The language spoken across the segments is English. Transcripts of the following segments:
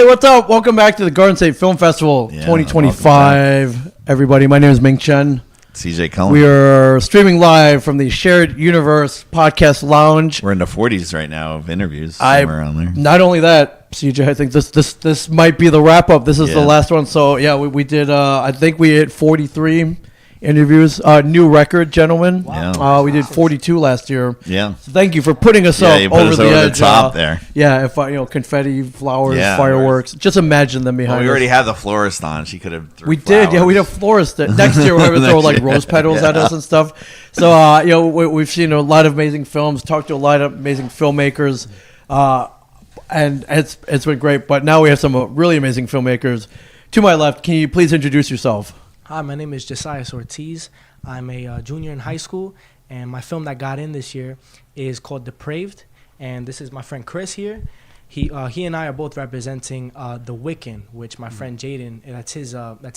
what's up? Welcome back to the Garden State Film Festival 2025. Everybody, my name is Ming Chen. CJ Cullen. We are streaming live from the Shared Universe Podcast Lounge. We're in the 40s right now of interviews. Somewhere around there. Not only that, CJ, I think this might be the wrap up. This is the last one. So yeah, we did. I think we hit 43 interviews. New record, gentlemen. Wow. We did 42 last year. Yeah. So thank you for putting us up you put over us the over edge. the top there. Yeah, if confetti, flowers, fireworks. Just imagine them behind. Well, we us. already have the florist on. She could have. We did. Yeah, we have florists. Next year we're going to throw like rose petals at us and stuff. So we've seen a lot of amazing films. Talked to a lot of amazing filmmakers. And it's been great. But now we have some really amazing filmmakers. To my left, can you please introduce yourself? Hi, my name is Josiah Ortiz. I'm a junior in high school, and my film that got in this year is called DEPRAVED, and this is my friend Chris here. He and I are both representing The Wiccan, which my friend Jaden, that's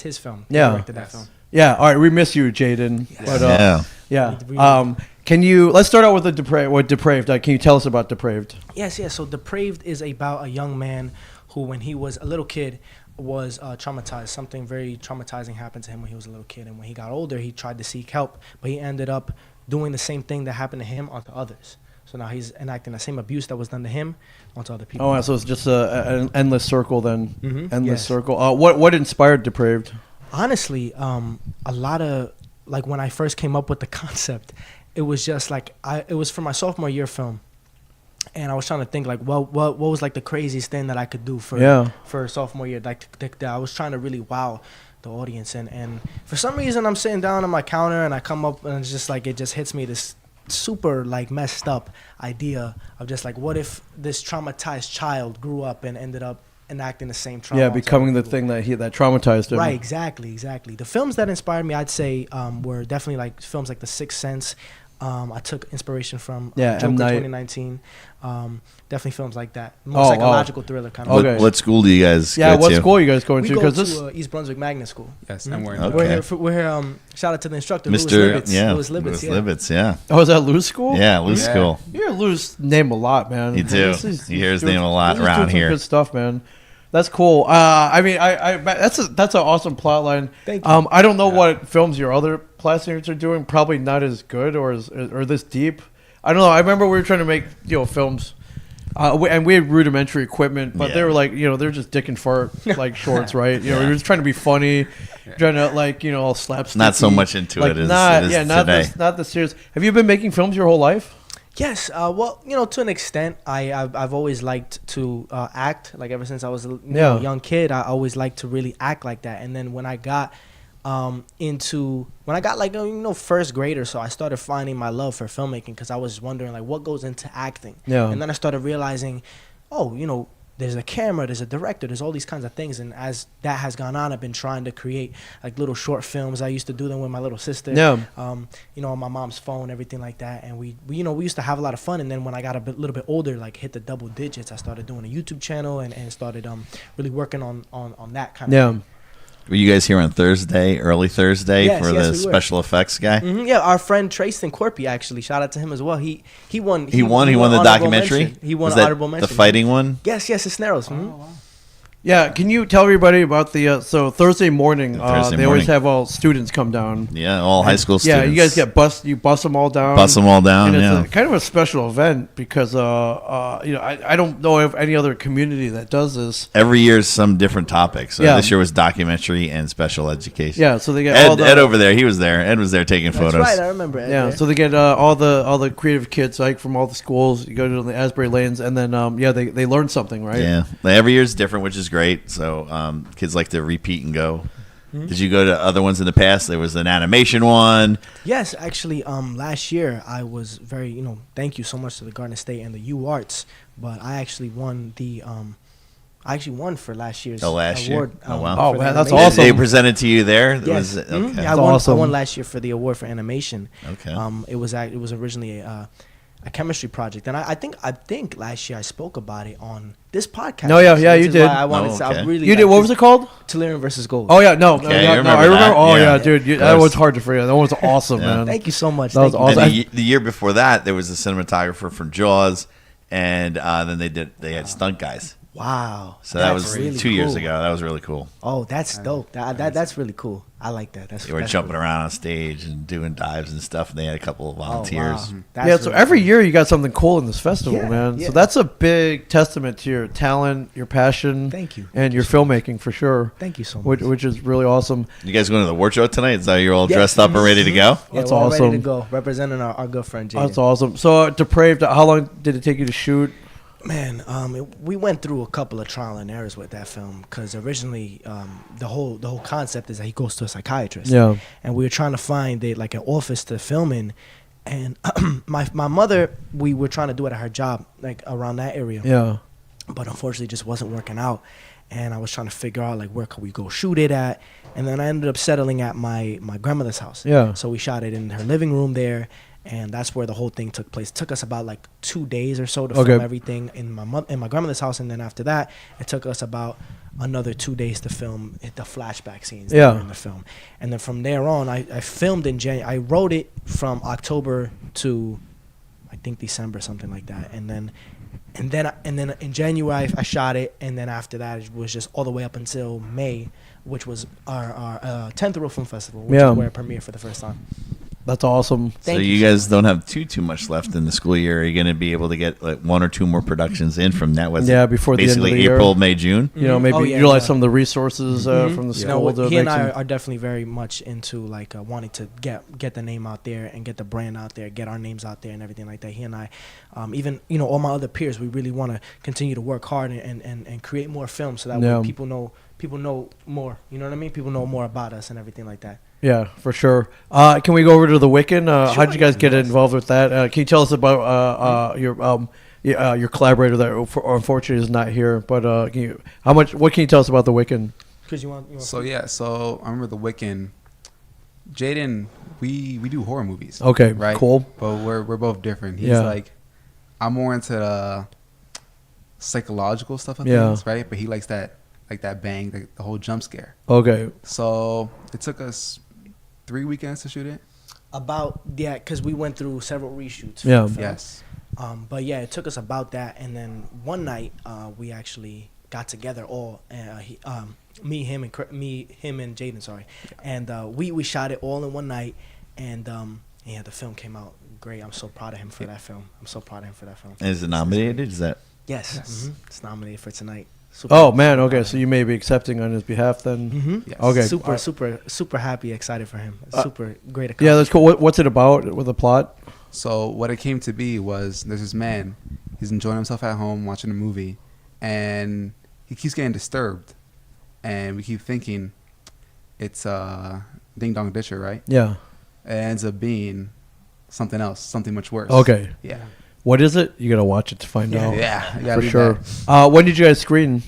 his film. He directed that film. Yeah, all right, we miss you, Jaden. Yes. But, can you, let's start out with Depraved. Can you tell us about Depraved? Yes. So Depraved is about a young man who, when he was a little kid, was traumatized. Something very traumatizing happened to him when he was a little kid, and when he got older, he tried to seek help, but he ended up doing the same thing that happened to him onto others. So now he's enacting the same abuse that was done to him onto other people. Oh, so it's just an endless circle then. Mm-hmm. Endless circle. What inspired Depraved? Honestly, a lot of, like, when I first came up with the concept, it was just like, it was for my sophomore year film. And I was trying to think, like, what was like the craziest thing that I could do for sophomore year. Like, I was trying to really wow the audience. And for some reason, I'm sitting down on my counter and I come up and it's just like, it just hits me this super like messed up idea of just like, what if this traumatized child grew up and ended up enacting the same trauma? Yeah, becoming the thing that traumatized him. Right, exactly. The films that inspired me, I'd say, were definitely like films like The Sixth Sense. I took inspiration from Joker 2019. Definitely films like that. More psychological thriller kind of. Okay. What school do you guys go to? What school are you guys going to? We go to East Brunswick Magnet School. Yes, and we're here. Shout out to the instructor, Mr. Louis Libitz. Yeah. Oh, is that Lou's school? Yeah, Lou's school. You hear Lou's name a lot, man. You do. You hear his name a lot around here. Good stuff, man. That's cool. I mean, that's an awesome plot line. Thank you. I don't know what films your other classmates are doing. Probably not as good or this deep. I don't know. I remember we were trying to make films, and we had rudimentary equipment, but they were like they're just dick and fart like shorts, right? We were just trying to be funny, trying to all slapstick. Not so much into it as today. Not the serious. Have you been making films your whole life? Yes, well, to an extent, I've always liked to act. Like ever since I was a young kid, I always liked to really act like that. And then when I got first grade or so, I started finding my love for filmmaking because I was wondering like what goes into acting. Yeah. And then I started realizing, there's a camera, there's a director, there's all these kinds of things. And as that has gone on, I've been trying to create like little short films. I used to do them with my little sister, on my mom's phone, everything like that. And we used to have a lot of fun. And then when I got a little bit older, like hit the double digits, I started doing a YouTube channel and started really working on that kind of thing. Were you guys here on early Thursday for the special effects guy? Mm-hmm, yeah, our friend Trayston Corpy, actually, shout out to him as well. He won. He won the documentary. Mention. He won an honorable mention. The fighting one. Yes, Cisneros. Mm-hmm. Oh, wow. Yeah, can you tell everybody about the Thursday morning? They always have all students come down. Yeah, all high school students. Yeah, you guys get you bus them all down. And it's kind of a special event because I don't know of any other community that does this. Every year is some different topic. So this year was documentary and special education. Yeah, so they get Ed over there. He was there. Ed was there taking photos. That's right, I remember Ed. Yeah, so they get all the creative kids like from all the schools. You go to the Asbury Lanes, and then they learn something, right? Yeah, every year is different, which is great. So kids like to repeat and go. Mm-hmm. Did you go to other ones in the past? There was an animation one. Yes, actually, last year I was very, thank you so much to the Garden State and the U Arts, but I actually won for last year's award. Oh, wow. Man, that's awesome. They presented to you there? Yes. Okay. Yeah, I won last year for the award for animation. Okay. It was originally a chemistry project, and I think last year I spoke about it on this podcast. No, yeah, you did. I wanted to really. You did. What was it called? Delirium versus Gold. Oh yeah, no, okay, I remember. That. Oh yeah, dude, that was hard to forget. That was awesome, man. Thank you so much. That was awesome. And the year before that, there was a cinematographer from Jaws, and then they had stunt guys. Wow. So that That's was really 2 years cool. ago. That was really cool. Oh, that's dope. That's really cool. I like that. They were jumping around on stage and doing dives and stuff, and they had a couple of volunteers. Oh, wow. Yeah, so really every cool. year you got something cool in this festival, Yeah, man. yeah. So that's a big testament to your talent, your passion, Thank you. and your filmmaking for sure. Thank you so much. Which is really awesome. You guys going to the award show tonight? Is that you're all Yes. dressed up and ready to go? Yeah, That's we're all awesome. ready to go. Representing our good friend Jaden. That's awesome. So Depraved, how long did it take you to shoot? Man, we went through a couple of trial and errors with that film because originally the whole concept is that he goes to a psychiatrist. Yeah. And we were trying to find like an office to film in, and my mother, we were trying to do it at her job, like around that area. Yeah. But unfortunately, it just wasn't working out. And I was trying to figure out like where could we go shoot it at, and then I ended up settling at my grandmother's house. Yeah. So we shot it in her living room there. And that's where the whole thing took place. It took us about like 2 days or so to film everything in my grandmother's house, and then after that, it took us about another 2 days to film the flashback scenes that were in the film. And then from there on, I filmed in January. I wrote it from October to I think December, something like that. And then in January I shot it, and then after that it was just all the way up until May, which was our 10th World Film Festival, which is where it premiered for the first time. That's awesome. So you guys don't have too much left in the school year. Are you going to be able to get like 1 or 2 more productions in from that? Before the end of the year. April, May, June. You know, maybe utilize some of the resources from the You school. know, he and I are definitely very much into like wanting to get the name out there and get the brand out there, get our names out there and everything like that. He and I, even all my other peers, we really want to continue to work hard and create more films so that way people know more. You know what I mean? People know more about us and everything like that. Yeah, for sure. Can we go over to the Wiccan? How did you guys get involved with that? Can you tell us about your collaborator that unfortunately is not here? But what can you tell us about the Wiccan? So I remember the Wiccan. Jaden, we do horror movies. Okay, right? Cool. But we're both different. He's like, I'm more into the psychological stuff of things, right? But he likes that bang, the whole jump scare. Okay. So it took us 3 weekends to shoot it. Because we went through several reshoots. For Yeah. the film. Yes. But yeah, it took us about that, and then one night we actually got together all, me, him, and Jaden, sorry, and we shot it all in one night, and the film came out great. I'm so proud of him for that film. And is it nominated? Is that? Yes. It's nominated for tonight. Okay. So you may be accepting on his behalf then. Yes. Okay. Super happy, excited for him. Super great. Yeah, that's cool. What's it about with the plot? So what it came to be was there's this man. He's enjoying himself at home watching a movie, and he keeps getting disturbed, and we keep thinking it's Ding Dong Ditcher, right? Yeah. It ends up being something else, something much worse. Okay. Yeah. What is it? You gotta watch it to find out. Yeah. For sure. When did you guys screen?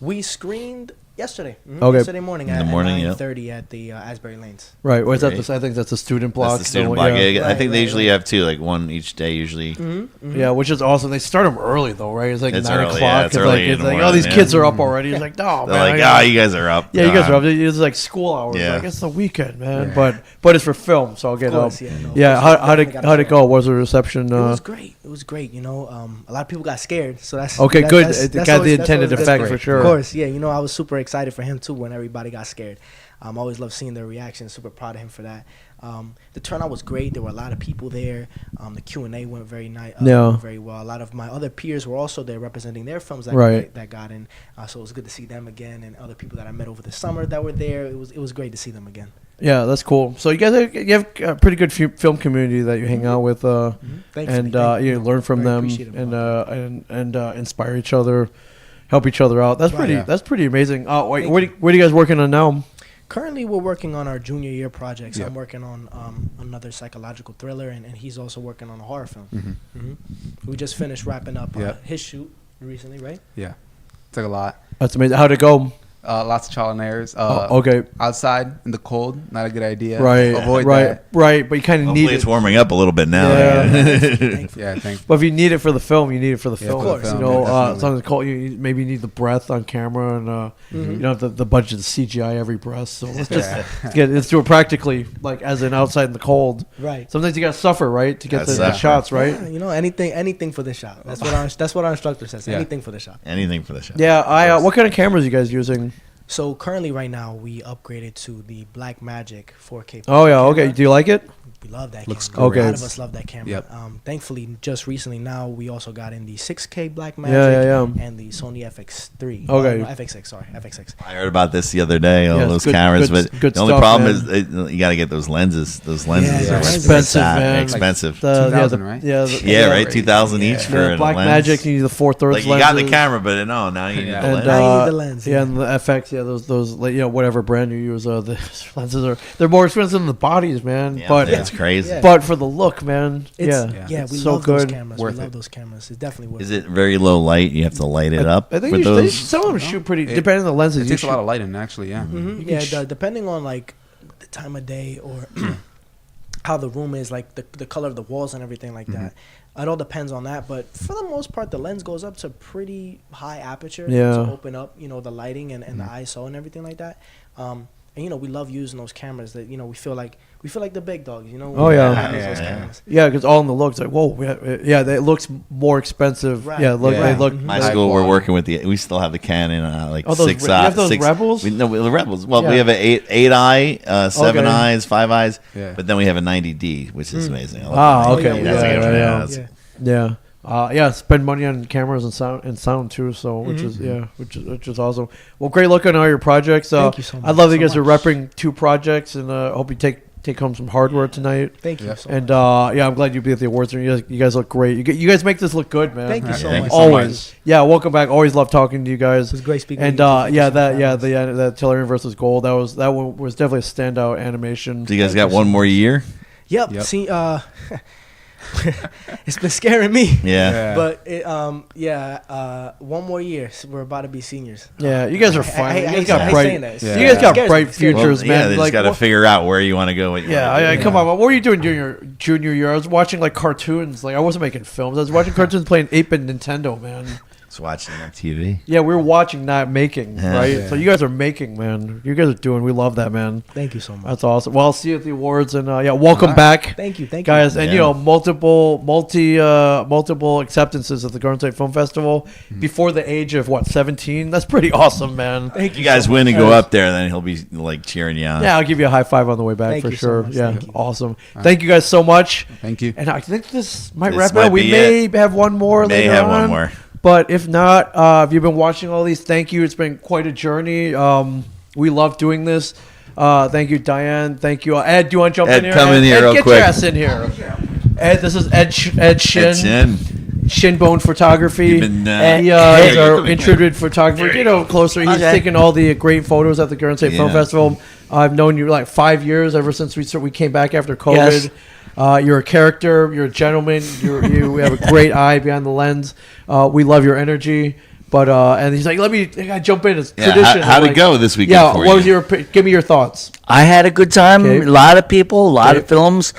We screened yesterday. Okay. Yesterday morning In the at morning, 9:30 at the Asbury Lanes. Right. What's that? Great. I think that's the student block. That's the student so, block. Yeah. I think they usually have 2, like 1 each day usually. Yeah, which is awesome. They start them early though, right? It's like It's 9 early, o'clock. yeah, it's early in it's the like, morning, these yeah. kids are up already. It's like, no, They're man. like, you guys are up. Yeah, you guys are up. It's like school hours. Yeah. Like it's the weekend, man. Yeah. But it's for film, so I'll get up. course, How'd it go? What was the reception? It was great. It was great. A lot of people got scared, so that's Okay, that- good. that's- It that's got always- the that's intended always effect good. for sure. Of course, yeah. I was super excited for him too when everybody got scared. I always love seeing their reactions. Super proud of him for that. The turnout was great. There were a lot of people there. The Q&A went very nice. Very well. A lot of my other peers were also there representing their films that got in. So it was good to see them again, and other people that I met over the summer that were there. It was great to see them again. Yeah, that's cool. So you have a pretty good film community that you hang out with, and you learn from Very them appreciative and inspire each other, help each other out. That's Right, pretty. yeah. That's pretty amazing. What are you guys working on now? Currently, we're working on our junior year projects. Yep. I'm working on another psychological thriller, and he's also working on a horror film. We just finished wrapping up Yep. his shoot recently, right? Yeah. Took a lot. That's amazing. How'd it go? lots of trial and errors. Okay. Outside in the cold, not a good idea. Right. Avoid right. that. Right. But you kind of Hopefully need it's it. warming up a little bit now. Yeah. Yeah, thanks. But if you need it for the film, you need it for the film. for the film, You know, yeah, definitely. something cold. You maybe need the breath on camera, and you don't have the budget to CGI every breath. So let's just let's do it practically, like as in outside in the cold. Right. Sometimes you gotta suffer, right, to get Gotta the suffer. shots, right? Yeah, you know, anything for the shot. That's what our instructor says. Yeah. Anything for the shot. Anything for the show. Yeah. What kind of cameras are you guys using? So currently, right now, we upgraded to the Black Magic 4K. Oh yeah. camera. Okay. Do you like it? We love that Looks camera. great. A lot of us love that camera. Yep. Thankfully, just recently now, we also got in the 6K Black Yeah, Magic yeah. and the Sony FX3. Okay. No, FX6, sorry. FX6. I heard about this the other day, all Yeah, those good- cameras, good- but good the only stuff, problem man. is you got to get those lenses. Those lenses Yeah, are they're expensive, sad, man. expensive. The, 2,000, right? Yeah, right. 2,000 each for The a Black lens. Magic, you need the 4/3 Like you lenses. got the camera, but no, now you need Yeah. the And, lens. Now you need the lens, yeah, yeah. and the FX, yeah, those, like, you know, whatever brand you use, the lenses they're more expensive than the bodies, man. Yeah, but it's crazy. Yeah. but for the look, man, It's, yeah, yeah, it's we so love those good. cameras. Worth We love it. those cameras. It's definitely worth Is it. it very low light? You have to light it up I think with they those. some of them shoot pretty, It- depending on the lenses. It you takes a shoot- lot of lighting, actually. Yeah. Mhm. You Yeah, can depending on like the time of day or how the room is, like the color of the walls and everything like that. It all depends on that, but for the most part, the lens goes up to pretty high aperture Yeah. to open up, you know, the lighting and the ISO and everything like that. And you know, we love using those cameras that, you know, we feel like the big dogs, you know. Oh, yeah. when we use those Yeah. cameras. Yeah, because all in the looks like whoa, yeah, it looks more expensive. Right. Yeah, look, Yeah. they look. Mhm. My High school, we're quality. working with we still have the Canon like Oh, those 6 you have those 6 Rebels? No, the Rebels. Well, Yeah. we have an 8 eye, 7 Okay. eyes, 5 eyes, Yeah. but then we have a 90D, which is amazing. I love Ah, the 90D. okay, That's yeah, a good yeah, one, yeah. that's- Yeah. Yeah, spend money on cameras and sound too. So which is awesome. Well, great luck on all your projects. Thank you so I love that you so guys are much. repping 2 projects, and I hope you take home some hardware tonight. Thank you Yeah. so And much. I'm glad you be at the awards. You guys look great. You guys make this look good, man. Thank you so Thank much. you so Always. Yeah, welcome back. Always love talking to you guys. It was great speaking. And with you. Thank you so much. that Tellurian versus Gold. That one was definitely a standout animation. So you guys got one more year? Yep. Yep. See, it's been scaring me. Yeah. But one more year. So we're about to be seniors. Yeah, you guys are I fine. hate You guys saying got that. bright. Yeah. You guys got Scares bright me, scares me. futures, Yeah, man. they Like, just got to what- figure out where you want to go. What you Yeah, wanna do. come on. What were you doing during your junior year? I was watching like cartoons. Like I wasn't making films. I was watching cartoons, playing 8-bit Nintendo, man. Just watching on TV. Yeah, we were watching, not making, Yeah. right? Yeah. So you guys are making, man. You guys are doing. We love that, man. Thank you so much. That's awesome. Well, I'll see you at the awards, and welcome Alright. back, Thank you, guys. And Yeah. multiple acceptances at the Garden State Film Festival before the age of 17. That's pretty awesome, man. Thank If you guys so win much. and go up there, then he'll be like cheering you on. Yeah, I'll give you a high five on the way back Thank for you so sure. much. Yeah, Thank you. awesome. Thank you guys so much. Thank you. And I think this might This wrap it might up. We be may have one more May later have on. one more. But if not, if you've been watching all these, thank you. It's been quite a journey. We love doing this. Thank you, Diane. Thank you. Ed, do you want to jump Ed, in here? come in here Ed, real get quick. your ass in here. Ed, this is Ed Shin. It's in. Shinbone Photography. You've been, He Hey, is our intrepid photographer. Get over closer. He's taking all the great photos at the Garden State Film Yeah. Festival. I've known you like 5 years, ever since we came back after COVID. You're a character. You're a gentleman. You have a great eye behind the lens. We love your energy. But and he's like, I gotta jump in. It's Yeah, tradition. how'd I'm it go this weekend Yeah, for what was you? give me your thoughts? I had a good time. Okay. A lot of people, a lot Okay. of films.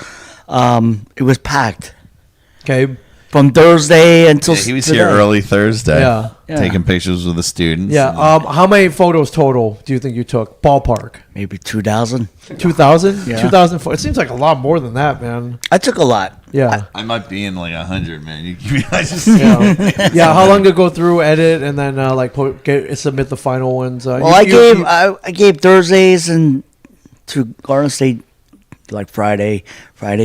It was packed Okay. from Thursday until Yeah, he was today. here early Thursday. Yeah. Taking pictures with the students. Yeah. How many photos total do you think you took? Ballpark. Maybe 2,000. 2,000? Yeah. 2,000. It seems like a lot more than that, man. I took a lot. Yeah. I might be in like 100, man. I just Yeah. Yeah. How long to go through, edit, and then submit the final ones? Well, I gave Thursdays and to Garden State like Friday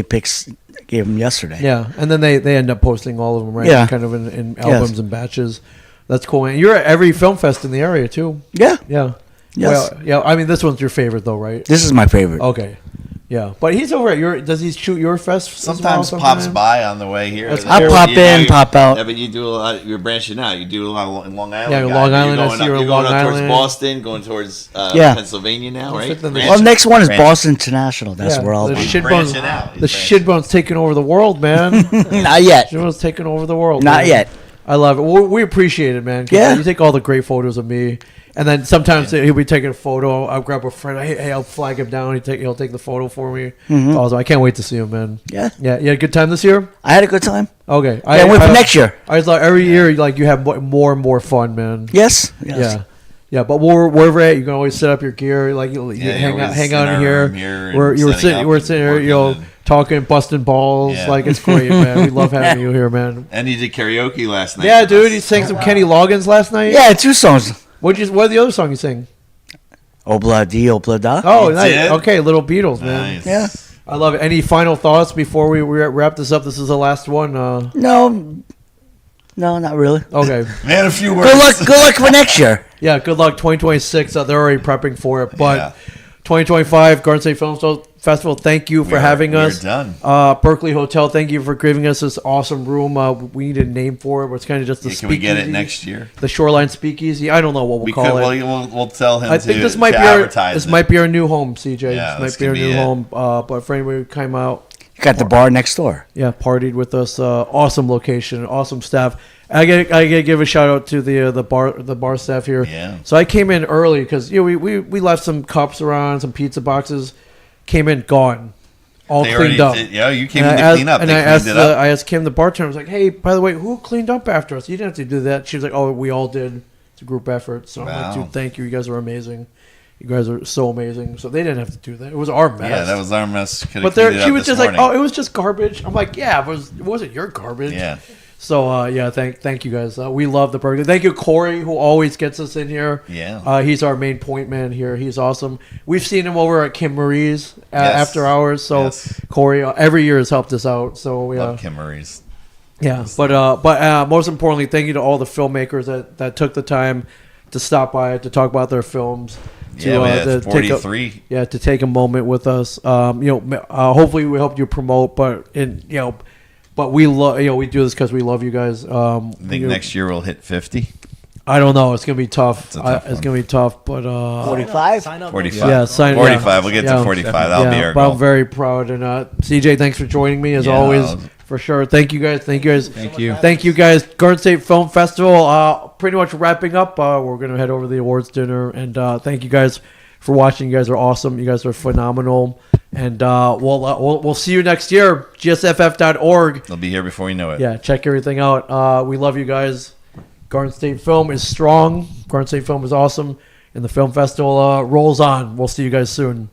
picks. I gave them yesterday. Yeah, and then they end up posting all of them, right? Yeah. Kind of in albums and batches. That's cool. And you're at every film fest in the area too. Yeah. Yeah. Yes. Well, yeah. I mean, this one's your favorite though, right? This is my favorite. Okay. Yeah, but he's over at your. Does he shoot your fest? as well sometimes sometimes? pops by on the way here. That's I fair. pop in, you- pop out. Yeah, but you do a lot. You're branching out. You do a lot in Long Island. Yeah, guy. Long You're Island, I going see up- you're in going Long up towards Island. Boston, going towards Yeah. Pennsylvania now, Well, right? fit in the- Well, next one is Branch- Boston International. That's where I'll the be. shitbones. branching out. The shitbones taking over the world, man. Not yet. Shitbones taking over the world. Not man. yet. I love it. We appreciate it, man. 'Cause Yeah. You take all the great photos of me, and then sometimes he'll be taking a photo. I'll grab a friend. Hey, I'll flag him down. He'll take the photo for me. It's awesome. I can't wait to see him, man. Yeah. Yeah. You had a good time this year? I had a good time. Okay. Yeah, I went for next year. I was like, every year, like, you have more and more fun, man. Yes. Yeah. Yeah, but wherever at, you can always set up your gear. Like you hang out in here. We're sitting here, talking, busting balls. Yeah. Like, it's great, man. We love having you here, man. And you did karaoke last night. Yeah, with dude, us. he sang some Kenny Loggins last night. Yeah, 2 songs. What are the other song you sing? Obla di, obla da. Oh, You nice. did? Okay, Little Beatles, man. Nice. Yeah. I love it. Any final thoughts before we wrap this up? This is the last one. No, not really. Okay. Man, a few words. Good luck for next year. Yeah, good luck. 2026. They're already prepping for it. But Yeah. 2025 Garden State Film Festival, thank you for having us. We're done. Berkeley Hotel, thank you for giving us this awesome room. We need a name for it, but it's kind of just the Can we get it speakeasy. next year? The Shoreline Speakeasy. I don't know what we'll We call could. it. We'll tell him. I think to, this might to be advertise it. might be our new home, CJ. Yeah, this this might be our could new be it. home. But for anybody who came out, You got the bar next door. yeah, partied with us. Awesome location, awesome staff. I gotta give a shout out to the bar staff here. Yeah. So I came in early because we left some cups around, some pizza boxes. Came in gone, all They cleaned up. Yeah, you came And in I to clean up. And They I cleaned asked it up. I asked Kim, the bartender. I was like, "Hey, by the way, who cleaned up after us? You didn't have to do that." She was like, "Oh, we all did. It's a group effort." So I'm like, Wow. "Dude, thank you. You guys are amazing. You guys are so amazing." So they didn't have to do that. It was our mess. Yeah, that was our mess. Could've But cleaned it she up was this just morning. like, "Oh, it was just garbage." I'm like, "Yeah, it wasn't your garbage." Yeah. So yeah, thank you guys. We love the burger. Thank you, Corey, who always gets us in here. Yeah. He's our main point man here. He's awesome. We've seen him over at Kim Marie's Yes. after hours. So Yes. Corey every year has helped us out. So Love Kim Marie's. yeah. But most importantly, thank you to all the filmmakers that took the time to stop by to talk about their films. Yeah, we had to take 43. to take a moment with us. Hopefully we helped you promote, but we love we do this because we love you guys. I think next year we'll hit 50. I don't know. It's gonna be tough. It's a tough It's one. gonna be tough, but 45. Sign up. 45. yeah, sign 45. We'll get yeah. to 45. That'll be our but goal. I'm very proud. And CJ, thanks for joining me as Yeah, always. For sure. Thank you guys. Thank you. Thank you guys. Garden State Film Festival. Pretty much wrapping up. We're gonna head over to the awards dinner, and thank you guys for watching. You guys are awesome. You guys are phenomenal. And we'll see you next year. GSFF.org. They'll be here before you know it. Yeah, check everything out. We love you guys. Garden State Film is strong. Garden State Film is awesome. And the film festival rolls on. We'll see you guys soon.